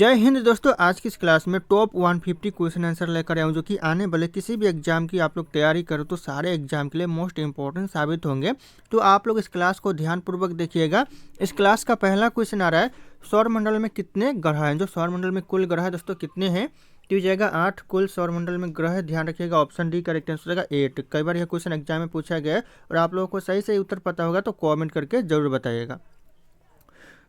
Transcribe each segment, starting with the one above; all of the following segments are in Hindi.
जय हिंद दोस्तों। आज की इस क्लास में टॉप 150 क्वेश्चन आंसर लेकर आया हूँ जो कि आने वाले किसी भी एग्जाम की आप लोग तैयारी करो तो सारे एग्जाम के लिए मोस्ट इंपॉर्टेंट साबित होंगे। तो आप लोग इस क्लास को ध्यानपूर्वक देखिएगा। इस क्लास का पहला क्वेश्चन आ रहा है, सौरमंडल में कितने ग्रह हैं। जो सौरमंडल में कुल ग्रह दोस्तों कितने हैं, तो ये जाएगा 8 कुल सौरमंडल में ग्रह। ध्यान रखिएगा, ऑप्शन डी करेक्ट आंसर हो जाएगा 8। कई बार यह क्वेश्चन एग्जाम में पूछा गया है और आप लोगों को सही सही उत्तर पता होगा तो कॉमेंट करके जरूर बताइएगा।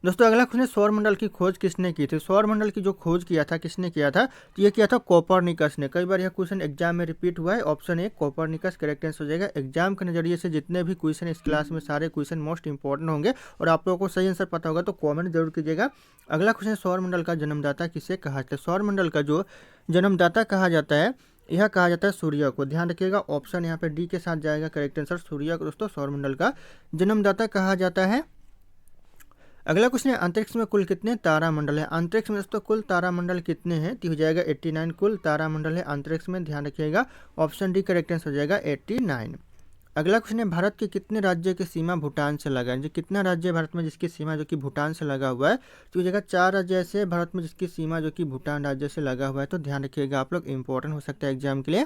दोस्तों अगला क्वेश्चन, सौरमंडल की खोज किसने की थी। सौरमंडल की जो खोज किया था किसने किया था, तो ये किया था कोपरनिकस ने। कई बार यह क्वेश्चन एग्जाम में रिपीट हुआ है। Option A Copernicus correct answer हो जाएगा। एग्जाम के नजरिए से जितने भी क्वेश्चन इस क्लास में सारे क्वेश्चन मोस्ट इंपॉर्टेंट होंगे और आप लोगों को सही आंसर पता होगा तो कॉमेंट जरूर कीजिएगा। अगला क्वेश्चन, सौरमंडल का जन्मदाता किसे कहा जाता है। सौरमंडल का जो जन्मदाता कहा जाता है यह कहा जाता है सूर्य को। ध्यान रखिएगा, ऑप्शन यहाँ पे डी के साथ जाएगा करेक्ट आंसर। सूर्य को दोस्तों सौरमंडल का जन्मदाता कहा जाता है। अगला क्वेश्चन है, अंतरिक्ष में कुल कितने तारामंडल है। अंतरिक्ष में दोस्तों कुल तारामंडल कितने हैं, तो हो जाएगा 89 कुल तारामंडल है अंतरिक्ष में। ध्यान रखिएगा, ऑप्शन डी करेक्ट आंसर हो जाएगा 89। अगला क्वेश्चन है, भारत के कितने राज्य की सीमा भूटान से लगा है। जो कितना राज्य है भारत में जिसकी सीमा जो कि भूटान से लगा हुआ है, तो हो जाएगा 4 राज्य ऐसे है भारत में जिसकी सीमा जो कि भूटान राज्य से लगा हुआ है। तो ध्यान रखिएगा, आप लोग इंपॉर्टेंट हो सकता है एग्जाम के लिए।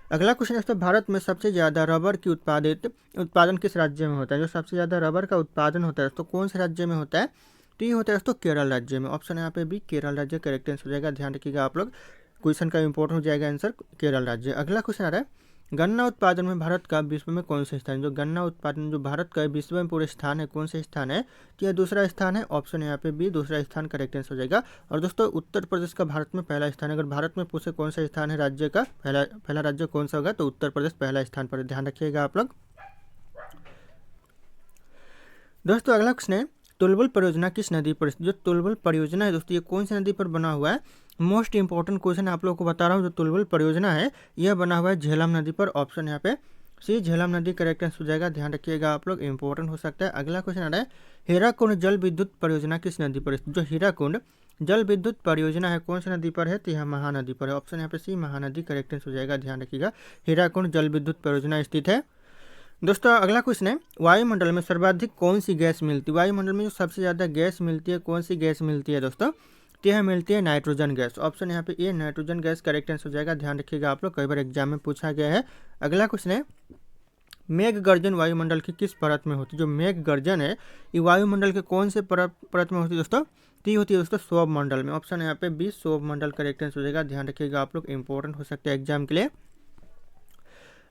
अगला क्वेश्चन है, भारत में सबसे ज़्यादा रबर की उत्पादन किस राज्य में होता है। जो सबसे ज़्यादा रबर का उत्पादन होता है तो कौन से राज्य में होता है, तो ये होता है दोस्तों केरल राज्य में। ऑप्शन यहाँ पे भी केरल राज्य करेक्ट आंसर हो जाएगा। ध्यान रखिएगा, आप लोग क्वेश्चन का इंपॉर्टेंट हो जाएगा आंसर केरल राज्य। अगला क्वेश्चन आ रहा है, गन्ना उत्पादन में भारत का विश्व में कौन सा स्थान है। जो गन्ना उत्पादन जो भारत का विश्व में पूरे स्थान है कौन सा स्थान है, तो यह दूसरा स्थान है। ऑप्शन यहाँ पे भी दूसरा स्थान करेक्ट आंसर हो जाएगा। और दोस्तों उत्तर प्रदेश का भारत में पहला स्थान है। अगर भारत में पूछे कौन सा स्थान है राज्य का, पहला राज्य कौन सा होगा, तो उत्तर प्रदेश पहला स्थान पर। ध्यान रखिएगा आप लोग। दोस्तों अगला क्वेश्चन है, तुलबुल परियोजना किस नदी पर। जो तुलबुल परियोजना है दोस्तों ये कौन सी नदी पर बना हुआ है। मोस्ट इंपॉर्टेंट क्वेश्चन आप लोगों को बता रहा हूँ। जो तुलबुल परियोजना है यह बना हुआ है झेलम नदी पर। ऑप्शन यहाँ पे सी झेलम नदी करेक्ट आंसर हो जाएगा। ध्यान रखिएगा, आप लोग इंपॉर्टेंट हो सकता है। अगला क्वेश्चन आ रहा है, हीराकुंड जल विद्युत परियोजना किस नदी पर। जो हीराकुंड जल विद्युत परियोजना है कौन सी नदी पर है, तो यह महानदी पर है। ऑप्शन यहाँ पे सी महानदी करेक्ट आंसर हो जाएगा। ध्यान रखिएगा, हीराकुंड जल विद्युत परियोजना स्थित है। दोस्तों अगला क्वेश्चन है, वायुमंडल में सर्वाधिक कौन सी गैस मिलती है। वायुमंडल में जो सबसे ज़्यादा गैस मिलती है कौन सी गैस मिलती है दोस्तों, तो यह मिलती है नाइट्रोजन गैस। ऑप्शन यहाँ पे ये नाइट्रोजन गैस करेक्ट आंसर हो जाएगा। ध्यान रखिएगा, आप लोग कई बार एग्जाम में पूछा गया है। अगला क्वेश्चन है, मेघ गर्जन वायुमंडल की किस परत में होती है। जो मेघ गर्जन है ये वायुमंडल के कौन से परत में होती है दोस्तों, तो ये होती है दोस्तों सौभ मंडल में। ऑप्शन यहाँ पे 20 सौभ मंडल करेक्ट आंसर हो जाएगा। ध्यान रखिएगा, आप लोग इंपॉर्टेंट हो सकते हैं एग्जाम के लिए।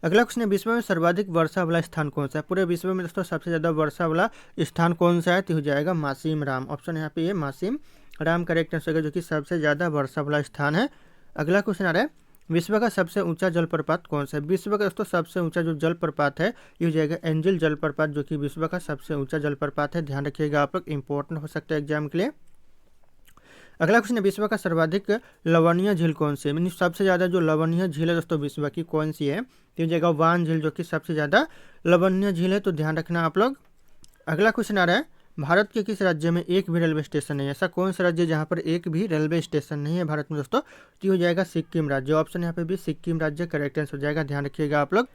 अगला क्वेश्चन है, विश्व में सर्वाधिक वर्षा वाला स्थान कौन सा है। पूरे विश्व में दोस्तों सबसे ज़्यादा वर्षा वाला स्थान कौन सा है, तो हो जाएगा मासीम राम। ऑप्शन यहाँ पे ये मासीम राम करेक्ट आंसर है, जो कि सबसे ज़्यादा वर्षा वाला स्थान है। अगला क्वेश्चन आ रहा है, विश्व का सबसे ऊंचा जलप्रपात कौन सा है। विश्व का दोस्तों सबसे ऊंचा जो जलप्रपात है ये हो जाएगा एंजिल जलप्रपात, जो कि विश्व का सबसे ऊंचा जलप्रपात है। ध्यान रखिएगा, आप लोग इंपॉर्टेंट हो सकता है एग्जाम के लिए। अगला क्वेश्चन है, विश्व का सर्वाधिक लवणीय झील कौन सी है। मीन सबसे ज़्यादा जो लवणीय झील है दोस्तों विश्व की कौन सी है, तो जगह वान झील जो कि सबसे ज़्यादा लवणीय झील है। तो ध्यान रखना आप लोग। अगला क्वेश्चन आ रहा है, भारत के किस राज्य में एक भी रेलवे स्टेशन नहीं है। ऐसा कौन सा राज्य जहाँ पर एक भी रेलवे स्टेशन नहीं है भारत में दोस्तों, तो हो जाएगा सिक्किम राज्य। ऑप्शन यहाँ पे भी सिक्किम राज्य करेक्ट आंसर हो जाएगा। ध्यान रखिएगा आप लोग।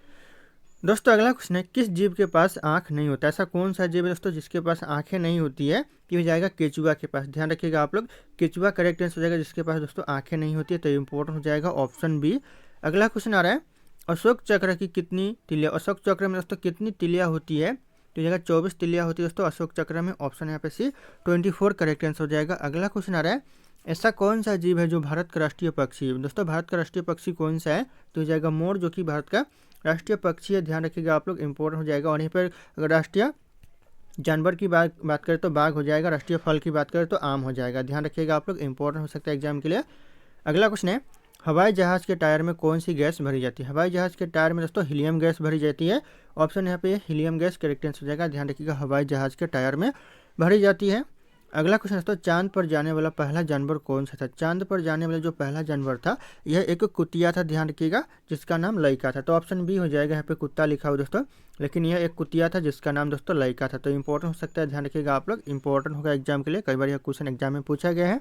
दोस्तों अगला क्वेश्चन है, किस जीव के पास आंख नहीं होता। ऐसा कौन सा जीव है दोस्तों जिसके पास आंखें नहीं होती है, कि हो जाएगा केचुआ के पास। ध्यान रखिएगा आप लोग, केचुआ करेक्ट आंसर हो जाएगा जिसके पास दोस्तों आंखें नहीं होती है। तो इंपॉर्टेंट हो जाएगा ऑप्शन बी। अगला क्वेश्चन आ रहा है, अशोक चक्र की कितनी तिलियाँ। अशोक चक्र में दोस्तों कितनी तिलियाँ होती है, तो जगह 24 तिलियाँ होती है दोस्तों अशोक चक्र में। ऑप्शन यहाँ पे सी 24 करेक्ट आंसर हो जाएगा। अगला क्वेश्चन आ रहा है, ऐसा कौन सा जीव है जो भारत का राष्ट्रीय पक्षी है। दोस्तों भारत का राष्ट्रीय पक्षी कौन सा है, तो हो जाएगा मोर, जो कि भारत का राष्ट्रीय पक्षी है। ध्यान रखिएगा आप लोग, इंपॉर्टेंट हो जाएगा। और यहीं पर अगर राष्ट्रीय जानवर की बात करें तो बाघ हो जाएगा, राष्ट्रीय फल की बात करें तो आम हो जाएगा। ध्यान रखिएगा आप लोग, इंपॉर्टेंट हो सकता है एग्जाम के लिए। अगला क्वेश्चन है, हवाई जहाज के टायर में कौन सी गैस भरी जाती है। हवाई जहाज के टायर में दोस्तों हीलियम गैस भरी जाती है। ऑप्शन यहाँ पे हीलियम गैस करेक्ट आंसर हो जाएगा। ध्यान रखिएगा, हवाई जहाज के टायर में भरी जाती है। अगला क्वेश्चन दोस्तों, चांद पर जाने वाला पहला जानवर कौन सा था। चांद पर जाने वाला जो पहला जानवर था यह एक कुतिया था। ध्यान रखिएगा, जिसका नाम लइका था। तो ऑप्शन बी हो जाएगा। यहाँ पे कुत्ता लिखा हुआ दोस्तों, लेकिन यह एक कुतिया था जिसका नाम दोस्तों लइका था। तो इंपॉर्टेंट हो सकता है, ध्यान रखिएगा आप लोग, इंपॉर्टेंट होगा एग्जाम के लिए। कई बार यह क्वेश्चन एग्जाम में पूछा गया है।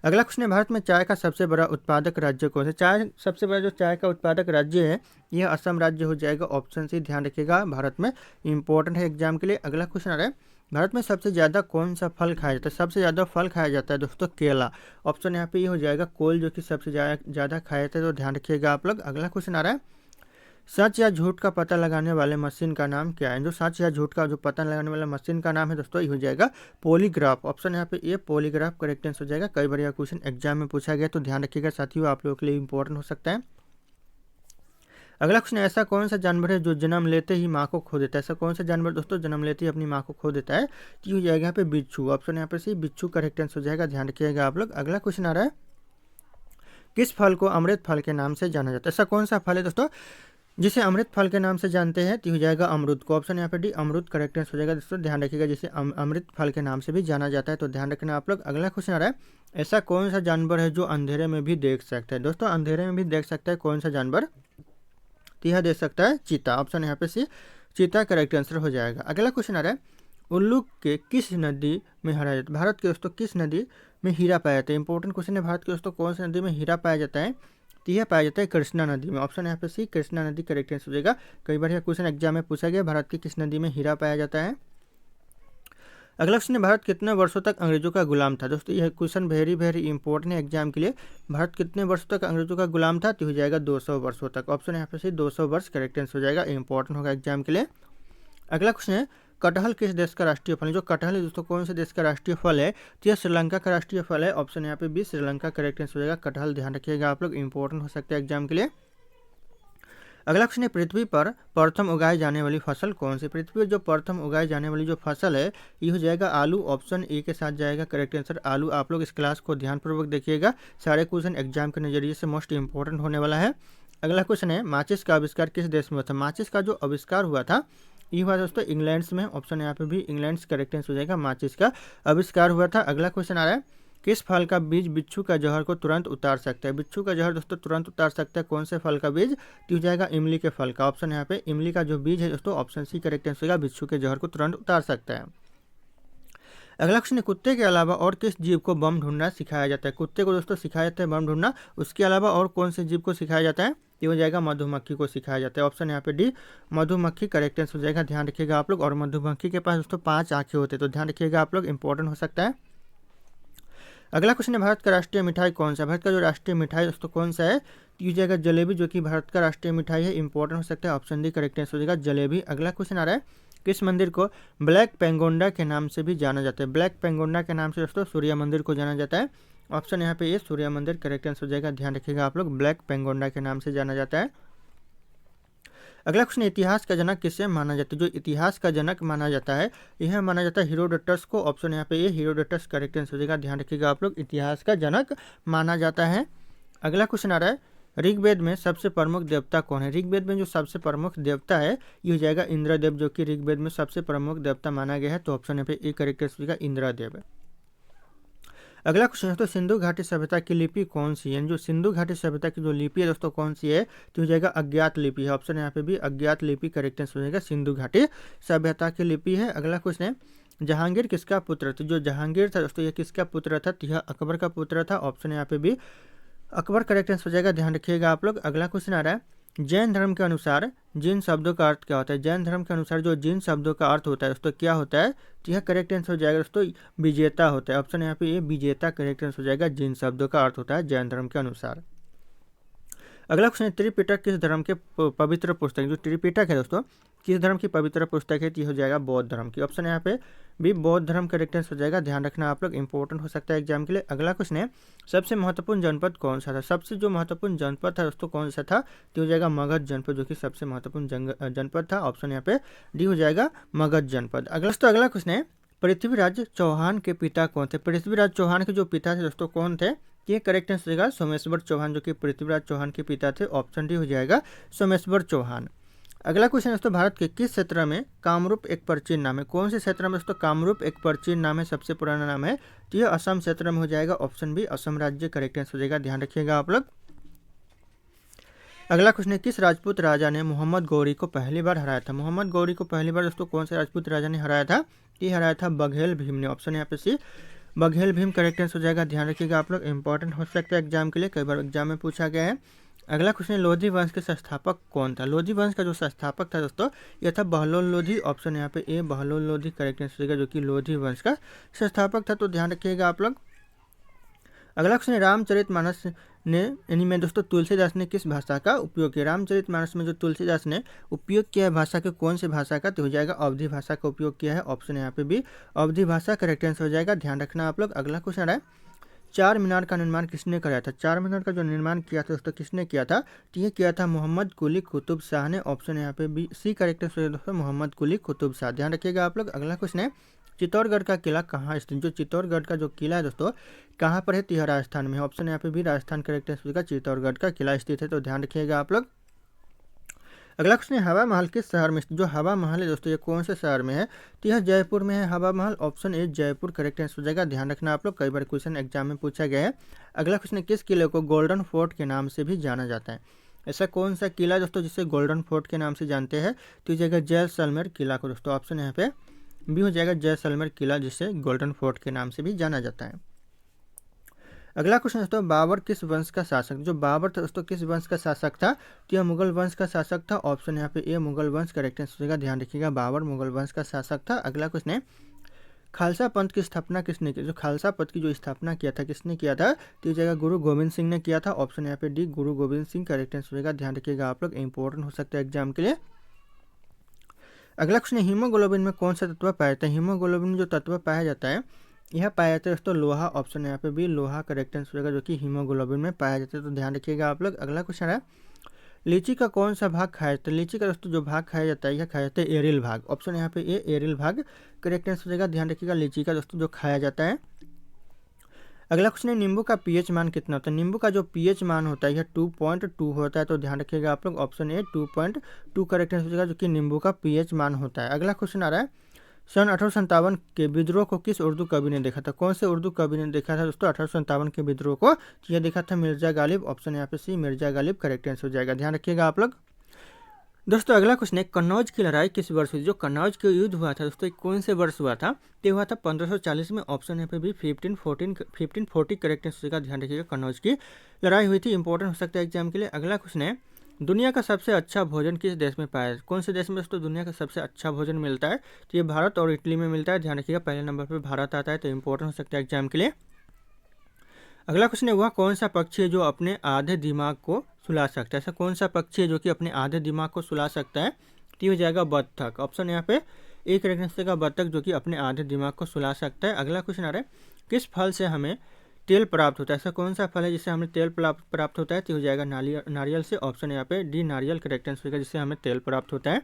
अगला क्वेश्चन है, भारत में चाय का सबसे बड़ा उत्पादक राज्य कौन सा। चाय सबसे बड़ा जो चाय का उत्पादक राज्य है यह असम राज्य हो जाएगा। ऑप्शन सी ध्यान रखिएगा, भारत में इंपॉर्टेंट है एग्जाम के लिए। अगला क्वेश्चन आ रहा है, भारत में सबसे ज़्यादा कौन सा फल खाया जाता है? सबसे ज़्यादा फल खाया जाता है दोस्तों केला। ऑप्शन यहाँ पे ये हो जाएगा कोल, जो कि सबसे ज़्यादा खाया जाता है, तो ध्यान रखिएगा आप लोग। अगला क्वेश्चन आ रहा है, सच या झूठ का पता लगाने वाले मशीन का नाम क्या है? जो सच या झूठ का जो पता लगाने वाला मशीन का नाम है दोस्तों, ये हो जाएगा पॉलीग्राफ। ऑप्शन यहाँ पे ये पॉलीग्राफ करेक्ट आंसर हो जाएगा। कई बार यह क्वेश्चन एग्जाम में पूछा गया, तो ध्यान रखिएगा साथियों, आप लोगों के लिए इंपॉर्टेंट हो सकता है। अगला क्वेश्चन, ऐसा कौन सा जानवर है जो जन्म लेते ही माँ को खो देता है? ऐसा कौन सा जानवर दोस्तों जन्म लेते ही अपनी माँ को खो देता है? तो ये हो जाएगा यहाँ पे बिच्छू। ऑप्शन यहाँ पे सी बिच्छू करेक्ट आंसर हो जाएगा, ध्यान रखिएगा आप लोग। अगला क्वेश्चन आ रहा है, किस फल को अमृत फल के नाम से जाना जाता है? ऐसा कौन सा फल है दोस्तों जिसे अमृत फल के नाम से जानते हैं? तो हो जाएगा अमरूद को। ऑप्शन यहाँ पे डी अमरूद करेक्ट आंसर हो जाएगा दोस्तों, ध्यान रखिएगा, जिसे अमृत फल के नाम से भी जाना जाता है, तो ध्यान रखना आप लोग। अगला क्वेश्चन आ रहा है, ऐसा कौन सा जानवर है जो अंधेरे में भी देख सकता है? दोस्तों अंधेरे में भी देख सकता है कौन सा जानवर? तो यह देख सकता है चीता। ऑप्शन यहाँ पे सी चीता करेक्ट आंसर हो जाएगा। अगला क्वेश्चन आ रहा है, उल्लू के किस नदी में हराया जाता है? भारत के दोस्तों किस नदी में हीरा पाया जाता है? इंपॉर्टेंट क्वेश्चन है, भारत के दोस्तों कौन सी नदी में हीरा पाया जाता है? तो यह पाया जाता है कृष्णा नदी में। ऑप्शन यहाँ पे सी कृष्णा नदी करेक्ट आंसर हो जाएगा। कई बार यह क्वेश्चन एग्जाम में पूछा गया, भारत की किस नदी में हीरा पाया जाता है? अगला क्वेश्चन है, भारत कितने वर्षों तक अंग्रेजों का गुलाम था? दोस्तों यह क्वेश्चन वेरी इंपॉर्टेंट है एग्जाम के लिए। भारत कितने वर्षों तक अंग्रेजों का गुलाम था? तो हो जाएगा 200 वर्षों तक। ऑप्शन यहाँ पे से 200 वर्ष करेक्ट आंसर हो जाएगा, इंपॉर्टेंट होगा एग्जाम के लिए। अगला क्वेश्चन है, कटहल किस देश का राष्ट्रीय फल है? जो कटहल है दोस्तों कौन से देश का राष्ट्रीय फल है? तो यह श्रीलंका का राष्ट्रीय फल है। ऑप्शन यहाँ पे भी श्रीलंका करेक्ट आंसर हो जाएगा। कटहल ध्यान रखिएगा आप लोग, इंपॉर्टेंट हो सकता है एग्जाम के लिए। अगला क्वेश्चन है, पृथ्वी पर प्रथम उगाई जाने वाली फसल कौन सी? पृथ्वी पर जो प्रथम उगाई जाने वाली जो फसल है, ये हो जाएगा आलू। ऑप्शन ए के साथ जाएगा करेक्ट आंसर आलू। आप लोग इस क्लास को ध्यानपूर्वक देखिएगा, सारे क्वेश्चन एग्जाम के नजरिए से मोस्ट इंपॉर्टेंट होने वाला है। अगला क्वेश्चन है, माचिस का आविष्कार किस देश में हुआ था? माचिस का जो आविष्कार हुआ था, ये हुआ दोस्तों इंग्लैंड में। ऑप्शन यहाँ पे भी इंग्लैंड करेक्ट आंसर हो जाएगा, माचिस का आविष्कार हुआ था। अगला क्वेश्चन आ रहा है, किस फल का बीज बिच्छू का जहर को तुरंत उतार सकता है? बिच्छू का जहर दोस्तों तुरंत उतार सकता है कौन से फल का बीज? तो हो जाएगा इमली के फल का। ऑप्शन यहाँ पे इमली का जो बीज है दोस्तों, ऑप्शन सी करेक्ट आंसर होगा, बिच्छू के जहर को तुरंत उतार सकता है। अगला क्वेश्चन है, कुत्ते के अलावा और किस जीव को बम ढूंढना सिखाया जाता है? कुत्ते को दोस्तों सिखाया जाता है बम ढूंढना, उसके अलावा और कौन से जीव को सिखाया जाता है? ये हो जाएगा मधुमक्खी को सिखाया जाता है। ऑप्शन यहाँ पे डी मधुमक्खी करेक्ट आंसर हो जाएगा, ध्यान रखिएगा आप लोग। और मधुमक्खी के पास दोस्तों 5 आंखें होते हैं, तो ध्यान रखिएगा आप लोग, इंपॉर्टेंट हो सकता है। अगला क्वेश्चन है, भारत का राष्ट्रीय मिठाई कौन सा? भारत का जो राष्ट्रीय मिठाई दोस्तों कौन सा है? तो ये जाएगा जलेबी, जो कि भारत का राष्ट्रीय मिठाई है, इंपॉर्टेंट हो सकता है। ऑप्शन डी करेक्ट आंसर हो जाएगा जलेबी। अगला क्वेश्चन आ रहा है, किस मंदिर को ब्लैक पेंगोंडा के नाम से भी जाना जाता है? ब्लैक पेंगोंडा के नाम से दोस्तों सूर्य मंदिर को जाना जाता है। ऑप्शन यहाँ पे ये सूर्य मंदिर करेक्ट आंसर हो जाएगा, ध्यान रखिएगा आप लोग, ब्लैक पेंगोंडा के नाम से जाना जाता है। अगला क्वेश्चन, इतिहास का जनक किसे माना जाता है? जो इतिहास का जनक माना जाता है, यह माना जाता है हेरोडोटस को। ऑप्शन यहाँ पे ये हेरोडोटस करेक्ट आंसर हो जाएगा, ध्यान रखिएगा आप लोग, इतिहास का जनक माना जाता है। अगला क्वेश्चन आ रहा है, ऋग्वेद में सबसे प्रमुख देवता कौन है? ऋग्वेद में जो सबसे प्रमुख देवता है, ये हो जाएगा इंद्रदेव, जो कि ऋग्वेद में सबसे प्रमुख देवता माना गया है। तो ऑप्शन यहाँ पे ए करेक्ट आंसर हो जाएगा इंद्रदेव। अगला क्वेश्चन है, तो सिंधु घाटी सभ्यता की लिपि कौन सी है? जो सिंधु घाटी सभ्यता की जो लिपि है दोस्तों कौन सी है? तो हो जाएगा अज्ञात लिपि है। ऑप्शन यहाँ पे भी अज्ञात लिपि करेक्ट आंसर हो जाएगा, सिंधु घाटी सभ्यता की लिपि है। अगला क्वेश्चन है, जहांगीर किसका पुत्र था? जो जहांगीर था दोस्तों, यह किसका पुत्र था? तो यह अकबर का पुत्र था। ऑप्शन यहाँ पे भी अकबर करेक्ट आंसर हो जाएगा, ध्यान रखिएगा आप लोग। अगला क्वेश्चन आ रहा है, जैन धर्म के अनुसार जिन शब्दों का अर्थ क्या होता है? जैन धर्म के अनुसार जो जिन शब्दों का अर्थ होता है दोस्तों क्या होता है? तो यह करेक्ट आंसर हो जाएगा दोस्तों विजेता होता है। ऑप्शन यहाँ पे ये विजेता करेक्ट आंसर हो जाएगा, जिन शब्दों का अर्थ होता है जैन धर्म के अनुसार। अगला क्वेश्चन है, त्रिपिटक किस धर्म के पवित्र पुस्तक? जो त्रिपिटक है दोस्तों, किस धर्म की पवित्र पुस्तक है? तो हो जाएगा बौद्ध धर्म की। ऑप्शन यहाँ पे भी बौद्ध धर्म करेक्ट आंसर हो जाएगा, ध्यान रखना आप लोग, इंपॉर्टेंट हो सकता है एग्जाम के लिए। अगला क्वेश्चन है, सबसे महत्वपूर्ण जनपद कौन सा था? सबसे जो महत्वपूर्ण जनपद था दोस्तों कौन सा था? तो हो जाएगा मगध जनपद, जो कि सबसे महत्वपूर्ण जनपद था। ऑप्शन यहाँ पे डी हो जाएगा मगध जनपद। अगला क्वेश्चन है, पृथ्वीराज चौहान के पिता कौन थे? पृथ्वीराज चौहान के जो पिता थे दोस्तों कौन थे? ये करेक्ट आंसर हो जाएगा सोमेश्वर चौहान, जो कि पृथ्वीराज चौहान के पिता थे। ऑप्शन डी हो जाएगा सोमेश्वर चौहान। अगला क्वेश्चन दोस्तों, भारत के किस क्षेत्र में कामरूप एक प्राचीन नाम है? कौन से क्षेत्र में दोस्तों कामरूप एक प्राचीन नाम है, सबसे पुराना नाम है? तो यह असम क्षेत्र में हो जाएगा। ऑप्शन बी असम राज्य करेक्ट आंसर हो जाएगा, ध्यान रखिएगा आप लोग। अगला क्वेश्चन है, किस राजपूत राजा ने मोहम्मद गौरी को पहली बार हराया था? मोहम्मद गौरी को पहली बार दोस्तों कौन से राजपूत राजा ने हराया था? ये हराया था बघेल भीम ने। ऑप्शन यहाँ पे सी बघेल भीम करेक्ट आंसर हो जाएगा, ध्यान रखिएगा आप लोग, इंपॉर्टेंट हो सकता है एग्जाम के लिए, कई बार एग्जाम में पूछा गया है। अगला क्वेश्चन है लोधी वंश के संस्थापक कौन था। लोधी वंश का जो संस्थापक था दोस्तों यह था बहलोल लोधी। ऑप्शन यहाँ पे ए बहलोल लोधी करेक्ट आंसर होगा, जो कि लोधी वंश का संस्थापक था। तो ध्यान रखिएगा आप लोग। अगला क्वेश्चन है रामचरितमानस ने यानी में दोस्तों तुलसीदास ने किस भाषा का उपयोग किया। रामचरितमानस में जो तुलसीदास ने उपयोग किया है भाषा के कौन से भाषा का, तो हो जाएगा अवधी भाषा का उपयोग किया है। ऑप्शन यहाँ पे भी अवधी भाषा करेक्ट आंसर हो जाएगा, ध्यान रखना आप लोग। अगला क्वेश्चन है चार मीनार का निर्माण किसने कराया था। चार मीनार का जो निर्माण किया था दोस्तों किसने किया था, तो ये किया था मोहम्मद कुली कुतुब शाह ने। ऑप्शन यहाँ पे बी सी करेक्ट आंसर दोस्तों मोहम्मद कुली कुतुब शाह, ध्यान रखिएगा आप लोग। अगला क्वेश्चन है चित्तौड़गढ़ का किला कहाँ स्थित। जो चित्तौड़गढ़ का जो किला है दोस्तों कहाँ पर है, तो यह राजस्थान में है। ऑप्शन यहाँ पे भी राजस्थान करेक्ट आंसर का चित्तौड़गढ़ का किला स्थित है, तो ध्यान रखिएगा आप लोग। अगला क्वेश्चन है हवा महल किस शहर में स्थित। जो हवा महल है दोस्तों ये कौन से शहर में है, तो यह जयपुर में है हवा महल। Option A Jaipur correct answer हो जाएगा, ध्यान रखना आप लोग, कई बार क्वेश्चन एग्जाम में पूछा गया है। अगला क्वेश्चन है किस किले को गोल्डन फोर्ट के नाम से भी जाना जाता है। ऐसा कौन सा किला दोस्तों जिसे गोल्डन फोर्ट के नाम से जानते हैं, तो जाएगा जैसलमेर किला को दोस्तों। ऑप्शन यहाँ पे भी हो जाएगा जैसलमेर किला, जिसे गोल्डन फोर्ट के नाम से भी जाना जाता है। अगला क्वेश्चन दोस्तों बाबर किस वंश का शासक। जो बाबर था दोस्तों किस वंश का शासक था, तो यह मुगल वंश का शासक था। ऑप्शन यहाँ पे ए मुगल वंश करेक्ट आंसर होगा, ध्यान रखिएगा बाबर मुगल वंश का शासक था। अगला क्वेश्चन है खालसा पंथ की स्थापना किसने की। जो खालसा पंथ की जो स्थापना किया था किसने किया था, तो ये जगह गुरु गोविंद सिंह ने किया था। ऑप्शन यहाँ पे डी गुरु गोविंद सिंह करेक्ट आंसर होगा, ध्यान रखिएगा आप लोग, इंपॉर्टेंट हो सकता है एग्जाम के लिए। अगला क्वेश्चन है हीमोग्लोबिन में कौन सा तत्व पाया जाता है। हीमोग्लोबिन में जो तत्व पाया जाता है यह पाया जाता है दोस्तों लोहा। ऑप्शन यहाँ पे भी लोहा करेक्ट आंसर होगा, जो कि हीमोग्लोबिन में पाया जाता है, तो ध्यान रखिएगा आप लोग। अगला क्वेश्चन है लीची का कौन सा भाग खाया जाता है। लीची का दोस्तों जो भाग खाया जाता है यह खाया जाता है एरिल भाग। ऑप्शन यहाँ पे ए एरिल भाग करेक्ट आंसर होगा, ध्यान रखिएगा लीची का दोस्तों जो खाया जाता है। अगला क्वेश्चन है नींबू का पीएच मान कितना होता है। नींबू का जो पीएच मान होता है यह 2.2 होता है, तो ध्यान रखिएगा आप लोग। ऑप्शन ए 2.2 करेक्ट आंसर होगा, जो कि नींबू का पीएच मान होता है। अगला क्वेश्चन आ रहा है सन 1857 के विद्रोह को किस उर्दू कवि ने देखा था। कौन से उर्दू कवि ने देखा था दोस्तों 1857 के विद्रोह को, तो यह देखा था मिर्जा गालिब। ऑप्शन यहाँ पे सी मिर्जा गालिब करेक्ट आंसर हो जाएगा, ध्यान रखिएगा आप लोग। दोस्तों अगला क्वेश्चन है कन्नौज की लड़ाई किस वर्ष हुई। जो कन्नौज का युद्ध हुआ था दोस्तों कौन से वर्ष हुआ था, तो हुआ था 1540 में। ऑप्शन यहाँ पे भी 1540 करेक्ट आंसर का, ध्यान रखिएगा कन्नौज की लड़ाई हुई थी, इंपॉर्टेंट हो सकता है एग्जाम के लिए। अगला क्वेश्चन है दुनिया का सबसे अच्छा भोजन किस देश में पाया है। कौन से देश में दोस्तों दुनिया का सबसे अच्छा भोजन मिलता है, तो ये भारत और इटली में मिलता है, ध्यान रखिएगा पहले नंबर पर भारत आता है, तो इंपॉर्टेंट हो सकता है एग्जाम के लिए। अगला क्वेश्चन है वह कौन सा पक्षी है जो अपने आधे दिमाग को सुला सकता है। ऐसा कौन सा पक्षी है जो कि अपने आधे दिमाग को सुला सकता है, तो हो जाएगा बत्तख। ऑप्शन यहाँ पे एक करेक्ट आंसर का बत्तख, जो कि अपने आधे दिमाग को सुला सकता है। अगला क्वेश्चन आ रहा है किस फल से हमें तेल प्राप्त होता है। ऐसा कौन सा फल है जिससे हमें तेल प्राप्त होता है, तो हो जाएगा नारियल से। ऑप्शन यहाँ पे डी नारियल करेक्ट आंसर होगा, जिससे हमें तेल प्राप्त होता है।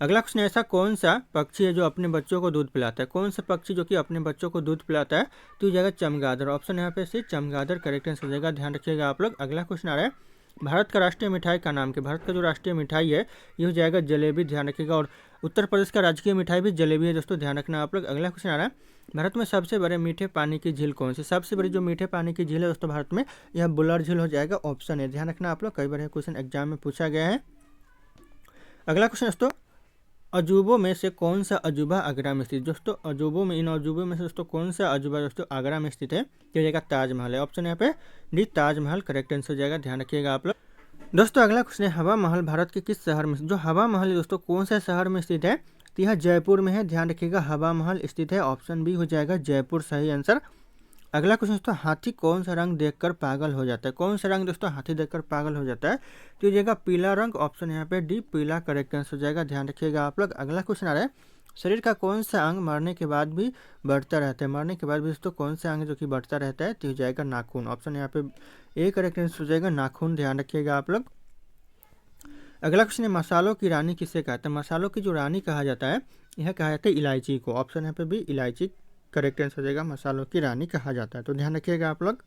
अगला क्वेश्चन ऐसा कौन सा पक्षी है जो अपने बच्चों को दूध पिलाता है। कौन सा पक्षी जो कि अपने बच्चों को दूध पिलाता है, तो हो जाएगा चमगादड़। ऑप्शन यहाँ पे से चमगादड़ करेक्ट आंसर हो जाएगा, ध्यान रखिएगा आप लोग। अगला क्वेश्चन आ रहा है भारत का राष्ट्रीय मिठाई का नाम क्या। भारत का जो राष्ट्रीय मिठाई है ये हो जाएगा जलेबी, ध्यान रखिएगा। और उत्तर प्रदेश का राजकीय मिठाई भी जलेबी है दोस्तों, ध्यान रखना आप लोग। अगला क्वेश्चन आ रहा है भारत में सबसे बड़े मीठे पानी की झील कौन सी। सबसे बड़ी जो मीठे पानी की झील है दोस्तों भारत में, यह बुल्लर झील हो जाएगा। ऑप्शन है, ध्यान रखना आप लोग, कई बार यह क्वेश्चन एग्जाम में पूछा गया है। अगला क्वेश्चन दोस्तों अजूबों में से कौन सा अजूबा आगरा में स्थित। दोस्तों अजूबों में इन अजूबों में से दोस्तों कौन सा अजूबा दोस्तों आगरा में स्थित है, तो जाएगा ताजमहल है। ऑप्शन यहाँ पे डी ताजमहल करेक्ट आंसर हो जाएगा, ध्यान रखिएगा आप लोग। दोस्तों अगला क्वेश्चन है हवा महल भारत के किस शहर में। जो हवा महल है दोस्तों कौन सा शहर में स्थित है, तो यह जयपुर में है, ध्यान रखिएगा हवा महल स्थित है। ऑप्शन बी हो जाएगा जयपुर सही आंसर। अगला क्वेश्चन दोस्तों हाथी कौन सा रंग देखकर पागल हो जाता है। कौन सा रंग दोस्तों हाथी देखकर पागल हो जाता है, तो ये जाएगा पीला रंग। ऑप्शन यहाँ पे डी पीला करेक्ट आंसर हो जाएगा, ध्यान रखिएगा आप लोग। अगला क्वेश्चन आ रहा है शरीर का कौन सा अंग मरने के बाद भी बढ़ता रहता है। मरने के बाद भी दोस्तों कौन सा अंग जो कि बढ़ता रहता है, तो हो जाएगा नाखून। ऑप्शन यहाँ पे ए करेक्ट आंसर हो जाएगा नाखून, ध्यान रखिएगा आप लोग। अगला क्वेश्चन है मसालों की रानी किसे कहते हैं। मसालों की जो रानी कहा जाता है यह कहा जाता है इलायची को। ऑप्शन यहाँ पे भी इलायची करेक्ट आंसर हो जाएगा, मसालों की रानी कहा जाता है, तो ध्यान रखिएगा आप लोग।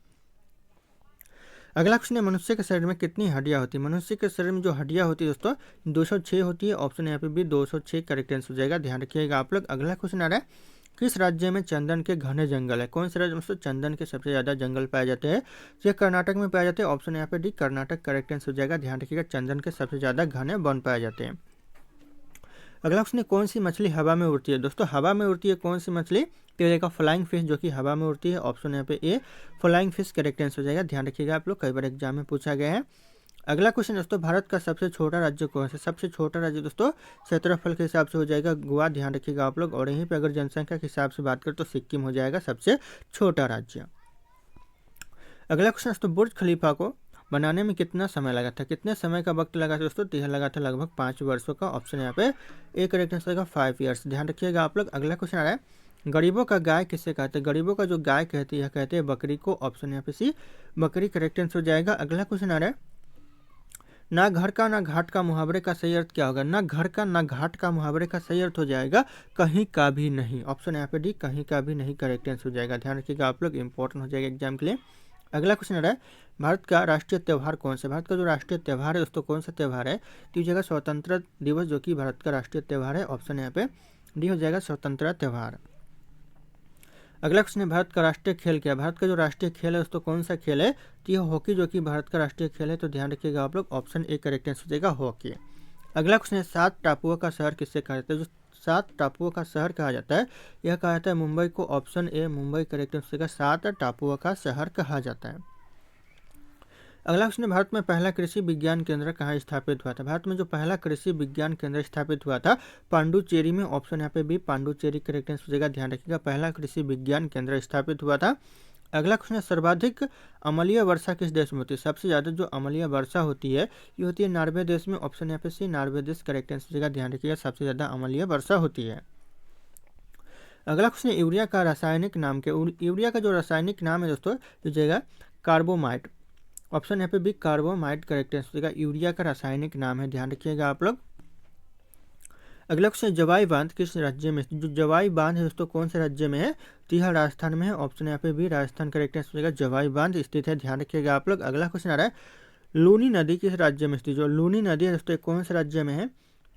अगला क्वेश्चन है मनुष्य के शरीर में कितनी हड्डियां होती है। मनुष्य के शरीर में जो हड्डियां होती है दोस्तों 206 होती है। ऑप्शन यहाँ पे भी 206 करेक्ट आंसर हो जाएगा, ध्यान रखिएगा आप लोग। अगला क्वेश्चन आ रहा है किस राज्य में चंदन के घने जंगल है। कौन से राज्य में दोस्तों चंदन के सबसे ज़्यादा जंगल पाए जाते हैं, ये कर्नाटक में पाए जाते हैं। ऑप्शन यहाँ पे डी कर्नाटक करेक्ट आंसर हो जाएगा, ध्यान रखिएगा चंदन के सबसे ज़्यादा घने वन पाए जाते हैं। अगला क्वेश्चन है कौन सी मछली हवा में उड़ती है। दोस्तों हवा में उड़ती है कौन सी मछली, तो हो जाएगा फ्लाइंग फिश जो कि हवा में उड़ती है, ऑप्शन यहाँ पे ए फ्लाइंग फिश करेक्ट आंसर हो जाएगा। ध्यान रखिएगा आप लोग, कई बार एग्जाम में पूछा गया है। अगला क्वेश्चन दोस्तों, भारत का सबसे छोटा राज्य कौन सा? सबसे छोटा राज्य दोस्तों क्षेत्रफल के हिसाब से हो जाएगा गोवा। ध्यान रखिएगा आप लोग। और यहीं पे अगर जनसंख्या के हिसाब से बात करें तो सिक्किम हो जाएगा सबसे छोटा राज्य। अगला क्वेश्चन दोस्तों, बुर्ज खलीफा को बनाने में कितना समय लगा था? कितने समय का वक्त लगा था दोस्तों? तो यह लगा था लगभग 5 वर्षों का। ऑप्शन यहाँ पे ए करेक्ट आंसर होगा 5 ईयर्स। ध्यान रखिएगा आप लोग। अगला क्वेश्चन आ रहा है, गरीबों का गाय किसे कहते हैं? गरीबों का जो गाय कहती है कहते हैं बकरी को। ऑप्शन यहाँ पे सी बकरी करेक्ट आंसर हो जाएगा। अगला क्वेश्चन आ रहा है, ना घर का ना घाट का मुहावरे का सही अर्थ क्या होगा? ना घर का ना घाट का मुहावरे का सही अर्थ हो जाएगा कहीं का भी नहीं। ऑप्शन यहाँ पे डी कहीं का भी नहीं करेक्ट आंसर हो जाएगा। ध्यान रखिएगा आप लोग, इंपॉर्टेंट हो जाएगा एग्जाम के लिए। अगला क्वेश्चन आ रहा है, भारत का राष्ट्रीय त्यौहार कौन सा? भारत का जो राष्ट्रीय त्यौहार है दोस्तों कौन सा त्यौहार है? तो ये जगह स्वतंत्रता दिवस जो कि भारत का राष्ट्रीय त्यौहार है। ऑप्शन यहाँ पे डी हो जाएगा स्वतंत्रता त्यौहार। अगला क्वेश्चन है, भारत का राष्ट्रीय खेल क्या है? भारत का जो राष्ट्रीय खेल है दोस्तों कौन सा खेल है? तो यह हॉकी जो कि भारत का राष्ट्रीय खेल है। तो ध्यान रखिएगा आप लोग, ऑप्शन ए करेक्ट आंसर हो जाएगा हॉकी। अगला क्वेश्चन है, 7 टापुओं का शहर किससे कहा जाता है? जो 7 टापुओं का शहर कहा जाता है यह कहा जाता है मुंबई को। Option A Mumbai correct answer हो जाएगा। 7 टापुओं का शहर कहा जाता है। अगला क्वेश्चन है, भारत में पहला कृषि विज्ञान केंद्र कहाँ स्थापित हुआ था? भारत में जो पहला कृषि विज्ञान केंद्र स्थापित हुआ था पांडुचेरी में। ऑप्शन यहाँ पे भी पांडुचेरी करेक्ट आंसर हो जाएगा। ध्यान रखिएगा, पहला कृषि विज्ञान केंद्र स्थापित हुआ था। अगला क्वेश्चन है, सर्वाधिक अम्लीय वर्षा किस देश में होती है? सबसे ज़्यादा जो अम्लीय वर्षा होती है ये होती है नॉर्वे देश में। ऑप्शन यहाँ पे सी नॉर्वे देश करेक्ट आंसर हो जाएगा। ध्यान रखिएगा, सबसे ज़्यादा अम्लीय वर्षा होती है। अगला क्वेश्चन है, यूरिया का रासायनिक नाम क्या? यूरिया का जो रासायनिक नाम है दोस्तों हो जाएगा कार्बोमाइट। ऑप्शन यहाँ पे भी कार्बोमाइट करेक्ट आंसर हो जाएगा। यूरिया का रासायनिक नाम है। ध्यान रखिएगा आप लोग। अगला क्वेश्चन, जवाई बांध किस राज्य में? जो जवाई बांध है दोस्तों कौन से राज्य में है? तो यह राजस्थान में है। ऑप्शन यहाँ पे भी राजस्थान करेक्ट आंसर हो जाएगा। जवाई बांध स्थित है। ध्यान रखिएगा आप लोग। अगला क्वेश्चन आ रहा है, लूनी नदी किस राज्य में स्थित? जो लूनी नदी है दोस्तों कौन से राज्य में है?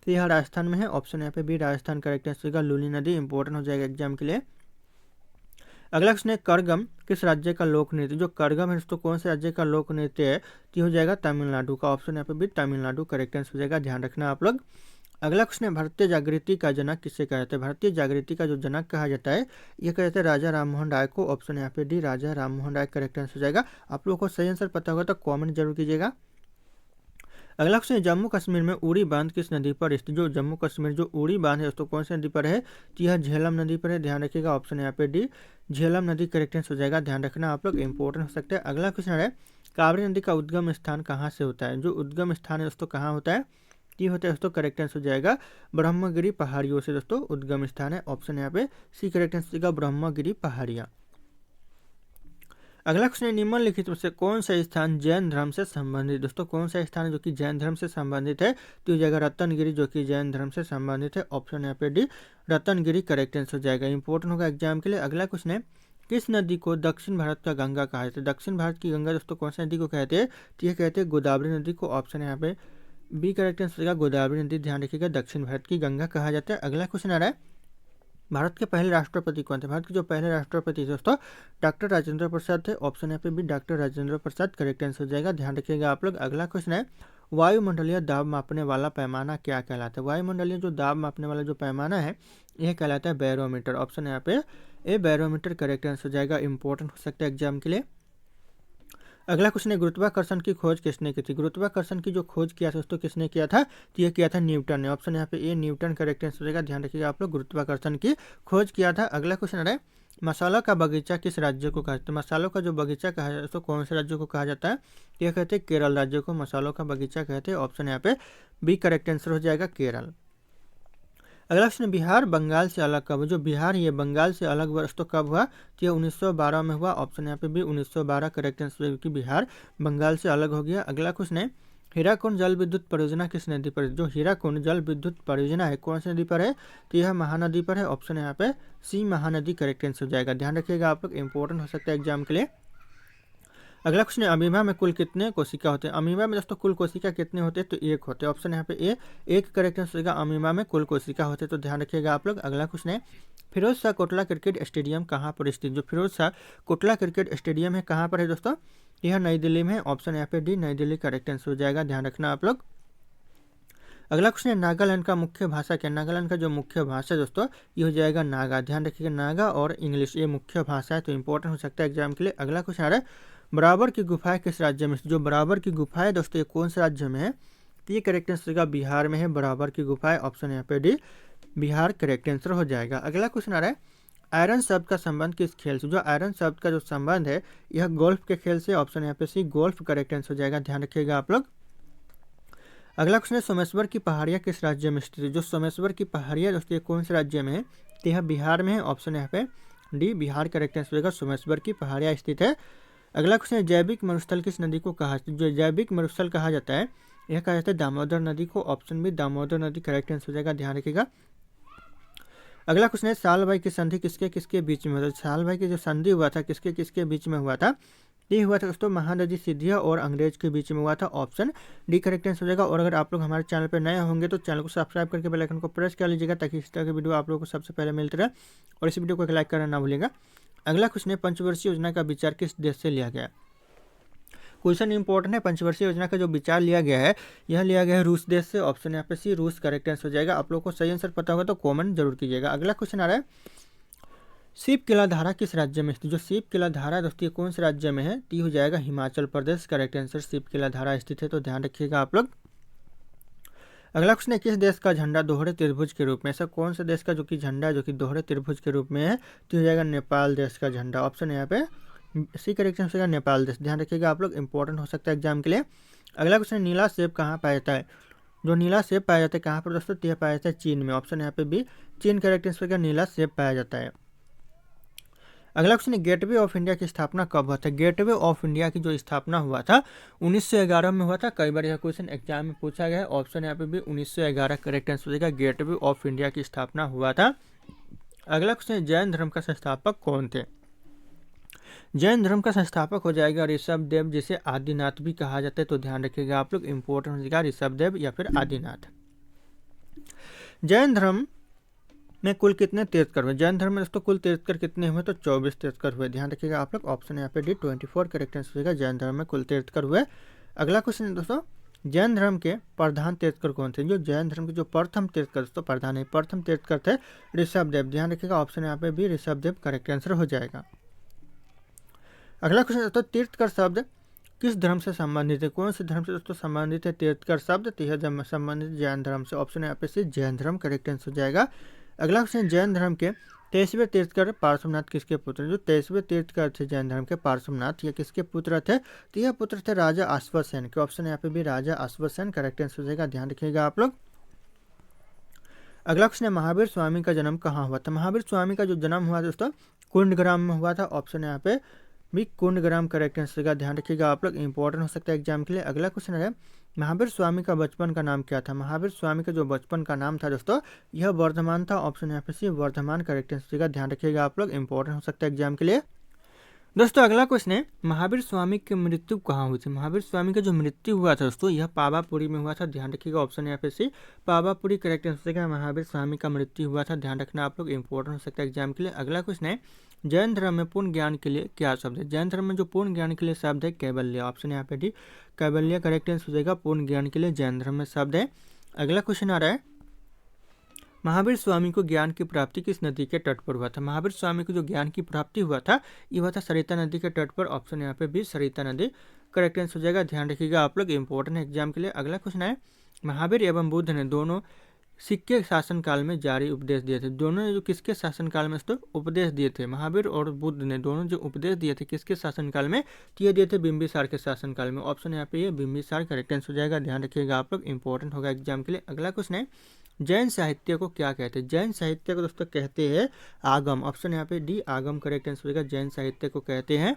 तो यह राजस्थान में है। ऑप्शन यहाँ पे भी राजस्थान करेक्ट आंसर होगा। लूनी नदी इंपॉर्टेंट हो जाएगा एग्जाम के लिए। अगला क्वेश्चन है, करगम किस राज्य का लोक नृत्य? जो करगम है दोस्तों कौन से राज्य का लोक नृत्य है? तो हो जाएगा तमिलनाडु का। ऑप्शन यहाँ पे भी तमिलनाडु करेक्ट आंसर हो जाएगा। ध्यान रखना आप लोग। अगला क्वेश्चन है, भारतीय जागृति का जनक किससे कहा जाता है? भारतीय जागृति का जो जनक कहा जाता है यह कहा जाता है राजा राम मोहन राय को। ऑप्शन यहाँ पे डी राजा राम मोहन राय करेक्ट आंसर हो जाएगा। आप लोगों को सही आंसर पता होगा तो कॉमेंट जरूर कीजिएगा। अगला क्वेश्चन है, जम्मू कश्मीर में उड़ी बांध किस नदी पर स्थित? जो जम्मू कश्मीर जो उड़ी बांध है दोस्तों कौन सी नदी पर है? तो यह झेलम नदी पर है। ध्यान रखिएगा, ऑप्शन यहाँ पे डी झेलम नदी करेक्ट आंसर हो जाएगा। ध्यान रखना आप लोग, इंपॉर्टेंट हो सकता है। अगला क्वेश्चन है, कावेरी नदी का उद्गम स्थान कहाँ से होता है? जो उद्गम स्थान है दोस्तों कहाँ होता है? ये होता है दोस्तों करेक्ट आंसर हो जाएगा ब्रह्मगिरी पहाड़ियों से दोस्तों उद्गम स्थान है। ऑप्शन यहाँ पे सी करेक्ट आंसर हो जाएगा ब्रह्मगिरी पहाड़ियाँ। अगला क्वेश्चन है, निम्नलिखित में से कौन सा स्थान जैन धर्म से संबंधित? दोस्तों कौन सा स्थान है जो कि जैन धर्म से संबंधित है? तो ये जगह रत्नगिरी जो कि जैन धर्म से संबंधित है। ऑप्शन यहाँ पे डी रत्नगिरी करेक्ट आंसर हो जाएगा। इंपॉर्टेंट होगा एग्जाम के लिए। अगला क्वेश्चन है, किस नदी को दक्षिण भारत का गंगा कहा जाता है? दक्षिण भारत की गंगा दोस्तों कौन सी नदी को कहते हैं? तो ये कहते हैं गोदावरी नदी को। ऑप्शन यहाँ पे बी करेक्ट आंसर होगा गोदावरी नदी। ध्यान रखिएगा, दक्षिण भारत की गंगा कहा जाता है। अगला क्वेश्चन आ रहा है, भारत के पहले राष्ट्रपति कौन थे? भारत के जो पहले राष्ट्रपति थे दोस्तों डॉक्टर राजेंद्र प्रसाद थे। ऑप्शन यहाँ पे भी doctor Rajendra Prasad correct answer हो जाएगा। ध्यान रखिएगा आप लोग। अगला क्वेश्चन है, वायुमंडलीय दाब मापने वाला पैमाना क्या कहलाता है? वायुमंडलीय जो दाब मापने वाला जो पैमाना है यह कहलाता है बैरोमीटर। ऑप्शन यहाँ पे ए बैरोमीटर करेक्ट आंसर हो जाएगा। इंपॉर्टेंट हो सकता है एग्जाम के लिए। अगला क्वेश्चन है, गुरुत्वाकर्षण की खोज किसने की थी? गुरुत्वाकर्षण की जो खोज किया था दोस्तों किसने किया था? तो यह किया था न्यूटन ने। ऑप्शन यहाँ पे ए न्यूटन करेक्ट आंसर हो जाएगा। ध्यान रखिएगा आप लोग, गुरुत्वाकर्षण की खोज किया था। अगला क्वेश्चन आ रहा है, मसालों का बगीचा किस राज्य को कहा जाता है? मसालों का जो बगीचा कहा जाता है तो कौन से राज्य को कहा जाता है? यह कहते हैं केरल राज्य को मसालों का बगीचा कहते हैं। ऑप्शन यहाँ पे बी करेक्ट आंसर हो जाएगा केरल। अगला क्वेश्चन, बिहार बंगाल से अलग कब? जो बिहार ये बंगाल से अलग वर्ष तो कब हुआ? तो ये 1912 में हुआ। ऑप्शन यहाँ पे भी 1912 करेक्ट आंसर है क्योंकि बिहार बंगाल से अलग हो गया। अगला क्वेश्चन है, हीराकुंड जल विद्युत परियोजना किस नदी पर है? जो हीराकुंड जल विद्युत परियोजना है कौन सी नदी पर है? तो यह महानदी पर है। ऑप्शन यहाँ पे सी महानदी करेक्ट आंसर हो जाएगा। ध्यान रखिएगा आप लोग, इंपॉर्टेंट हो सकता है एग्जाम के लिए। अगला क्वेश्चन है, अमीबा में कुल कितने कोशिका होते हैं? अमीबा में दोस्तों कुल कोशिका कितने होते हैं? तो एक होते हैं। ऑप्शन यहाँ पे ए एक करेक्ट आंसर होगा। अमीबा में कुल कोशिका होते हैं। तो ध्यान रखिएगा आप लोग। अगला क्वेश्चन है, फिरोज शाह कोटला क्रिकेट स्टेडियम कहाँ पर स्थित? जो फिरोज शाह कोटला क्रिकेट स्टेडियम है कहाँ पर है दोस्तों? यह नई दिल्ली में है। ऑप्शन यहाँ पे डी नई दिल्ली करेक्ट आंसर हो जाएगा। ध्यान रखना आप लोग। अगला क्वेश्चन है नागालैंड का मुख्य भाषा क्या। नागालैंड का जो मुख्य भाषा है दोस्तों ये हो जाएगा नागा। ध्यान रखिएगा नागा और इंग्लिश ये मुख्य भाषा है, तो इंपॉर्टेंट हो सकता है एग्जाम के लिए। अगला क्वेश्चन आ रहा है बराबर की गुफाएं किस राज्य में। जो बराबर की गुफाएं दोस्तों ये कौन से राज्य में है, तो ये करेक्ट आंसर का बिहार में है। बराबर की गुफाएं ऑप्शन यहाँ पे डी बिहार करेक्ट आंसर हो जाएगा। अगला क्वेश्चन आ रहा है आयरन शब्द का संबंध किस खेल से। जो आयरन शब्द का जो संबंध है यह गोल्फ के खेल से। ऑप्शन यहाँ पे सी गोल्फ करेक्ट आंसर हो जाएगा, ध्यान रखिएगा आप लोग। अगला क्वेश्चन है सोमेश्वर की पहाड़ियाँ किस राज्य में स्थित है। जो सोमेश्वर की पहाड़ियाँ दोस्तों ये कौन से राज्य में है, तो यह बिहार में है। ऑप्शन यहाँ पे डी बिहार करेक्ट आंसर होगा, सोमेश्वर की पहाड़ियाँ स्थित है। अगला क्वेश्चन है जैविक मरुस्थल किस नदी को कहा, जो जैविक मरुस्थल कहा जाता है यह कहा जाता है दामोदर नदी को। ऑप्शन बी दामोदर नदी करेक्ट आंसर हो जाएगा, ध्यान रखिएगा। अगला क्वेश्चन है साल भाई की संधि किसके किसके बीच में हुआ था। साल भाई की जो संधि हुआ था किसके किसके बीच में हुआ था, ये हुआ था दोस्तों महादजी सिंधिया और अंग्रेज के बीच में हुआ था। ऑप्शन डी करेक्ट आंसर हो जाएगा। और अगर आप लोग हमारे चैनल पर नए होंगे तो चैनल को सब्सक्राइब करके बेल आइकन को प्रेस कर लीजिएगा ताकि इस तरह की वीडियो आप लोगों को सबसे पहले मिलते रहे, और इस वीडियो को एक लाइक करना ना भूलिएगा। अगला क्वेश्चन है पंचवर्षीय योजना का विचार किस देश से लिया गया। क्वेश्चन इंपॉर्टेंट है। पंचवर्षीय योजना का जो विचार लिया गया है यह लिया गया है रूस देश से। ऑप्शन यहाँ पे सी रूस करेक्ट आंसर हो जाएगा। आप लोग को सही आंसर पता होगा तो कमेंट जरूर कीजिएगा। अगला क्वेश्चन आ रहा है शिव किला धारा किस राज्य में स्थित। जो शिव किला धारा दोस्तों ये कौन से राज्य में है, तो ये हो जाएगा हिमाचल प्रदेश करेक्ट आंसर। शिव किला धारा स्थित है, तो ध्यान रखिएगा आप लोग। अगला क्वेश्चन है किस देश का झंडा दोहरे त्रिभुज के रूप में। ऐसा कौन सा देश का जो कि झंडा जो कि दोहरे त्रिभुज के रूप में है, तो हो जाएगा नेपाल देश का झंडा। ऑप्शन यहाँ पे सी करेक्ट आंसर होगा नेपाल देश, ध्यान रखिएगा आप लोग, इंपॉर्टेंट हो सकता है एग्जाम के लिए। अगला क्वेश्चन नीला सेब कहाँ पाया जाता है। जो नीला सेब पाया जाता है कहाँ पर दोस्तों, यह पाया जाता है चीन में। ऑप्शन यहाँ पे भी चीन करेक्ट आंसर होगा, नीला सेब पाया जाता है। अगला क्वेश्चन है गेटवे ऑफ इंडिया की स्थापना कब हुआ था। गेटवे ऑफ इंडिया की जो स्थापना हुआ था 1911 में हुआ था। कई बार यह क्वेश्चन एग्जाम में पूछा गया है। ऑप्शन यहाँ पे भी 1911 करेक्ट आंसर हो जाएगा, गेटवे ऑफ इंडिया की स्थापना हुआ था। अगला क्वेश्चन है जैन धर्म का संस्थापक कौन थे। जैन धर्म का संस्थापक हो जाएगा ऋषभ देव, जिसे आदिनाथ भी कहा जाता है, तो ध्यान रखिएगा आप लोग, इंपॉर्टेंट हो जाएगा ऋषभ देव या फिर आदिनाथ। जैन धर्म में कुल कितने तीर्थकर हुए। जैन धर्म में दोस्तों कुल तीर्थकर कितने हुए, तो 24 तीर्थकर हुए, ध्यान रखिएगा आप लोग। ऑप्शन यहाँ पे डी 24 करेक्ट आंसर होगा, जैन धर्म में कुल तीर्थकर हुए। अगला क्वेश्चन है दोस्तों जैन धर्म के प्रधान तीर्थकर कौन थे। जो जैन धर्म के जो प्रथम तीर्थकर दोस्तों प्रधान है प्रथम तीर्थकर थे ऋषभ देव, ध्यान रखिएगा। ऑप्शन यहाँ पे भी ऋषभ देव करेक्ट आंसर हो जाएगा। अगला क्वेश्चन दोस्तों तीर्थकर शब्द किस धर्म से संबंधित है। कौन से धर्म से दोस्तों संबंधित है तीर्थकर शब्द, तो यह संबंधित जैन धर्म से। ऑप्शन यहाँ पे से जैन धर्म करेक्ट आंसर हो जाएगा। अगला क्वेश्चन जैन धर्म के 23वें तीर्थकर पार्श्वनाथ किसके पुत्र। जो 23वें तीर्थकर थे जैन धर्म के पार्श्वनाथ ये किसके पुत्र थे, तो यह पुत्र थे राजा अश्वसेन के। ऑप्शन यहाँ पे भी राजा अश्वसेन करेक्ट आंसर हो जाएगा, ध्यान रखिएगा आप लोग। अगला क्वेश्चन है महावीर स्वामी का जन्म कहाँ हुआ था। महावीर स्वामी का जो जन्म हुआ दोस्तों कुंडग्राम में हुआ था। ऑप्शन यहाँ पे भी कुंडग्राम करेक्ट आंसर का, ध्यान रखिएगा आप लोग, इंपॉर्टेंट हो सकता है एग्जाम के लिए। अगला क्वेश्चन है महावीर स्वामी का बचपन का नाम क्या था। महावीर स्वामी का जो बचपन का नाम था दोस्तों यह वर्धमान था। ऑप्शन यहाँ पे सी वर्धमान करेक्ट आंसर का, ध्यान रखिएगा आप लोग, इंपॉर्टेंट हो सकता है एग्जाम के लिए। दोस्तों अगला क्वेश्चन है महावीर स्वामी की मृत्यु कहाँ हुई थी। महावीर स्वामी का जो मृत्यु हुआ था दोस्तों यह पावापुरी में हुआ था, ध्यान रखिएगा। ऑप्शन यहाँ पे सी पावापुरी करेक्ट आंसर का, महावीर स्वामी का मृत्यु हुआ था, ध्यान रखना आप लोग, इंपॉर्टेंट हो सकता है एग्जाम के लिए। अगला क्वेश्चन है जैन धर्म में पूर्ण ज्ञान के लिए क्या शब्द है। जैन धर्म में जो पूर्ण ज्ञान के लिए शब्द है कैवल्य। ऑप्शन यहाँ पे डी कैवल्य करेक्ट आंसर हो जाएगा, पूर्ण ज्ञान के लिए जैन धर्म में शब्द है। अगला क्वेश्चन आ रहा है महावीर स्वामी को ज्ञान की प्राप्ति किस नदी के तट पर हुआ था। महावीर स्वामी को जो ज्ञान की प्राप्ति हुआ था ये हुआ था सरिता नदी के तट पर। ऑप्शन यहाँ पे भी सरिता नदी करेक्ट आंसर हो जाएगा, ध्यान रखिएगा आप लोग, इंपॉर्टेंट है एग्जाम के लिए। अगला क्वेश्चन है महावीर एवं बुद्ध ने दोनों सिक्के शासनकाल में जारी उपदेश दिए थे। दोनों ने जो किसके शासनकाल में तो उपदेश दिए थे, महावीर और बुद्ध ने दोनों जो उपदेश दिए थे किसके शासनकाल में, तो ये दिए थे बिंबिसार के शासनकाल में। ऑप्शन यहाँ पे ये बिंबिसार करेक्ट आंसर हो जाएगा, ध्यान रखिएगा आप लोग, इंपॉर्टेंट होगा एग्जाम के लिए। अगला क्वेश्चन है जैन साहित्य को क्या कहते हैं। जैन साहित्य को दोस्तों कहते हैं आगम। ऑप्शन यहाँ पे डी आगम करेक्ट आंसर होगा, जैन साहित्य को कहते हैं।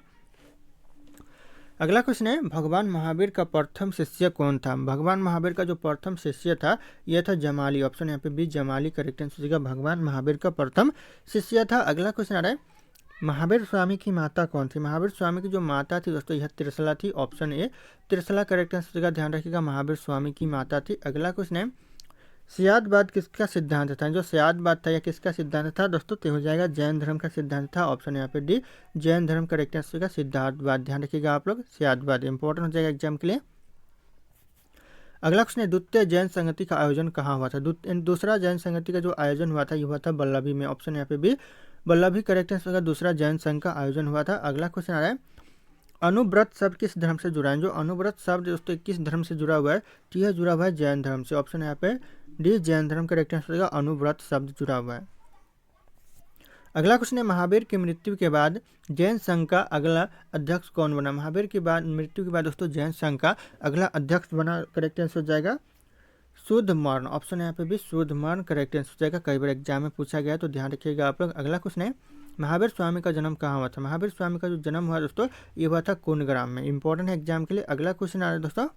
अगला क्वेश्चन है भगवान महावीर का प्रथम शिष्य कौन था। भगवान महावीर का जो प्रथम शिष्य था यह था जमाली। ऑप्शन यहाँ पे बी जमाली करेक्ट आंसर होगा, भगवान महावीर का प्रथम शिष्य था। अगला क्वेश्चन आ रहा है महावीर स्वामी की माता कौन थी। महावीर स्वामी की जो माता थी दोस्तों यह त्रिशला थी। Option A Trishala correct answer होगा, ध्यान रखिएगा, महावीर स्वामी की माता थी। अगला क्वेश्चन है सियादवाद किसका सिद्धांत था। जो सियादवाद था यह किसका सिद्धांत था दोस्तों, तो हो जाएगा जैन धर्म का सिद्धांत था। ऑप्शन यहाँ पे डी जैन धर्म करेक्ट आंसर होगा, सिद्धार्थवाद, ध्यान रखिएगा आप लोग, सियादवाद इंपॉर्टेंट हो जाएगा एग्जाम के लिए। अगला क्वेश्चन है द्वितीय जैन संगति का आयोजन कहाँ हुआ था। दूसरा जैन संगति का जो आयोजन हुआ था ये हुआ था वल्लभी में। ऑप्शन यहाँ पे भी वल्लभी करेक्ट आंसर होगा। दूसरा जैन संघ का आयोजन हुआ था। अगला क्वेश्चन आ रहा है अनुव्रत शब्द किस धर्म से जुड़ा है। जो अनुव्रत शब्द दोस्तों किस धर्म से जुड़ा हुआ है तो यह जुड़ा हुआ है जैन धर्म से। ऑप्शन यहाँ पे डी जैन धर्म करेक्ट आंसर होगा। अनुव्रत शब्द जुड़ा हुआ है। अगला क्वेश्चन है महावीर की मृत्यु के बाद जैन संघ का अगला अध्यक्ष कौन बना। महावीर की मृत्यु के बाद दोस्तों जैन संघ का अगला अध्यक्ष बना करेक्ट आंसर हो जाएगा शुद्धमर्ण। ऑप्शन यहाँ पे भी शुद्धमर्ण करेक्ट आंसर हो जाएगा। कई बार एग्जाम में पूछा गया तो ध्यान रखिएगा आप लोग। अगला क्वेश्चन है महावीर स्वामी का जन्म कहाँ हुआ था। महावीर स्वामी का जो जन्म हुआ दोस्तों ये हुआ था कुंडग्राम में। इंपॉर्टेंट है एग्जाम के लिए। अगला क्वेश्चन आ रहा है दोस्तों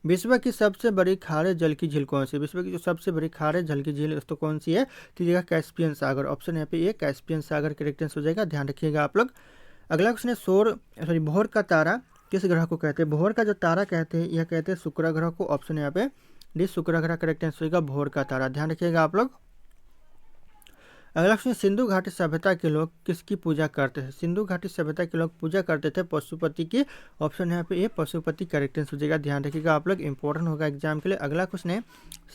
विश्व की सबसे बड़ी खारे जल की झील कौन सी। विश्व की जो सबसे बड़ी खारे जल की झील दोस्तों कौन सी है तो ये कैस्पियन सागर। ऑप्शन यहाँ पे ये कैस्पियन सागर करेक्ट आंसर हो जाएगा। ध्यान रखिएगा आप लोग। अगला क्वेश्चन है भोर का तारा किस ग्रह को कहते हैं। भोर का जो तारा कहते हैं यह कहते हैं शुक्र ग्रह को। ऑप्शन यहाँ पे डी शुक्र ग्रह करेक्ट आंसर होगा भोर का तारा। ध्यान रखिएगा आप लोग। अगला क्वेश्चन सिंधु घाटी सभ्यता के लोग किसकी पूजा करते थे। सिंधु घाटी सभ्यता के लोग पूजा करते थे पशुपति की। ऑप्शन यहाँ पे ये पशुपति करेक्ट आंसर हो जाएगा। ध्यान रखिएगा आप लोग। इंपॉर्टेंट होगा एग्जाम के लिए। अगला क्वेश्चन है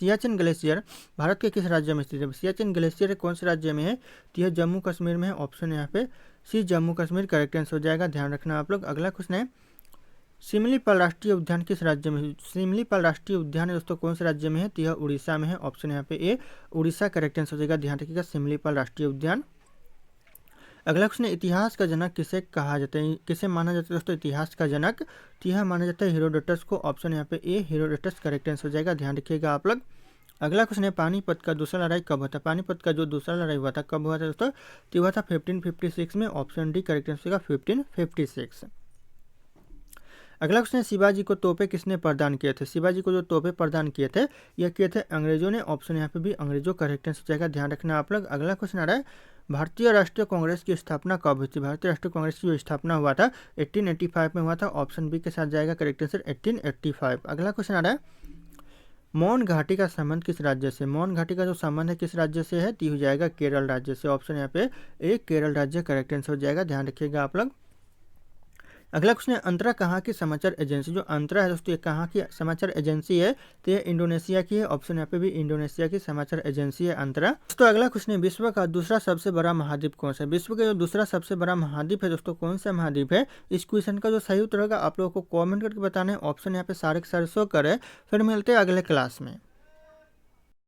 सियाचिन ग्लेशियर भारत के किस राज्य में स्थित है। सियाचिन ग्लेशियर कौन से राज्य में है तो यह जम्मू कश्मीर में है। ऑप्शन यहाँ पे सी जम्मू कश्मीर करेक्ट आंसर हो जाएगा। ध्यान रखना आप लोग। अगला क्वेश्चन है सिमलीपाल राष्ट्रीय उद्यान किस राज्य में है। सिमलीपाल राष्ट्रीय उद्यान है दोस्तों कौन से राज्य में है तो यह उड़ीसा में है। ऑप्शन यहाँ पे ए उड़ीसा करेक्ट आंसर हो जाएगा। ध्यान रखिएगा सिमलीपाल राष्ट्रीय उद्यान। अगला क्वेश्चन है इतिहास का जनक किसे कहा जाता है। किसे माना जाता है दोस्तों इतिहास का जनक तो यह माना जाता है हेरोडोटस को। ऑप्शन यहाँ पे ए हेरोडोटस करेक्ट आंसर हो जाएगा। ध्यान रखिएगा आप लोग। अगला क्वेश्चन है पानीपत का दूसरा लड़ाई कब हुआ था। पानीपत का जो दूसरा लड़ाई हुआ था कब हुआ था दोस्तों तो हुआ था 1556 में। ऑप्शन डी करेक्ट आंसर होगा 1556। अगला क्वेश्चन है शिवाजी को तोहफे किसने प्रदान किए थे। शिवाजी को जो तोहफे प्रदान किए थे यह किए थे अंग्रेजों ने। ऑप्शन यहाँ पे भी अंग्रेजों करेक्ट आंसर हो जाएगा। ध्यान रखना आप लोग। अगला क्वेश्चन आ रहा है भारतीय राष्ट्रीय कांग्रेस की स्थापना कब हुई थी। भारतीय राष्ट्रीय कांग्रेस की जो स्थापना हुआ था 1885 में हुआ था। ऑप्शन बी के साथ जाएगा करेक्ट आंसर 1885। अगला क्वेश्चन आ रहा है मौन घाटी का संबंध किस राज्य से। मौन घाटी का जो संबंध है किस राज्य से है तो हो जाएगा केरल राज्य से। ऑप्शन यहाँ पे एक केरल राज्य करेक्ट आंसर हो जाएगा। ध्यान रखिएगा आप लोग। अगला क्वेश्चन है अंतरा कहाँ की समाचार एजेंसी। जो अंतरा है दोस्तों ये कहाँ की समाचार एजेंसी है तो ये इंडोनेशिया की है। ऑप्शन यहाँ पे भी इंडोनेशिया की समाचार एजेंसी है अंतरा। दोस्तों अगला क्वेश्चन है विश्व का दूसरा सबसे बड़ा महाद्वीप कौन सा है। विश्व का जो दूसरा सबसे बड़ा महाद्वीप है दोस्तों कौन सा महाद्वीप है। इस क्वेश्चन का जो सही उत्तर होगा आप लोगों को कॉमेंट करके बताना है। ऑप्शन यहाँ पे सारे के सारे शो करे। फिर मिलते हैं अगले क्लास में।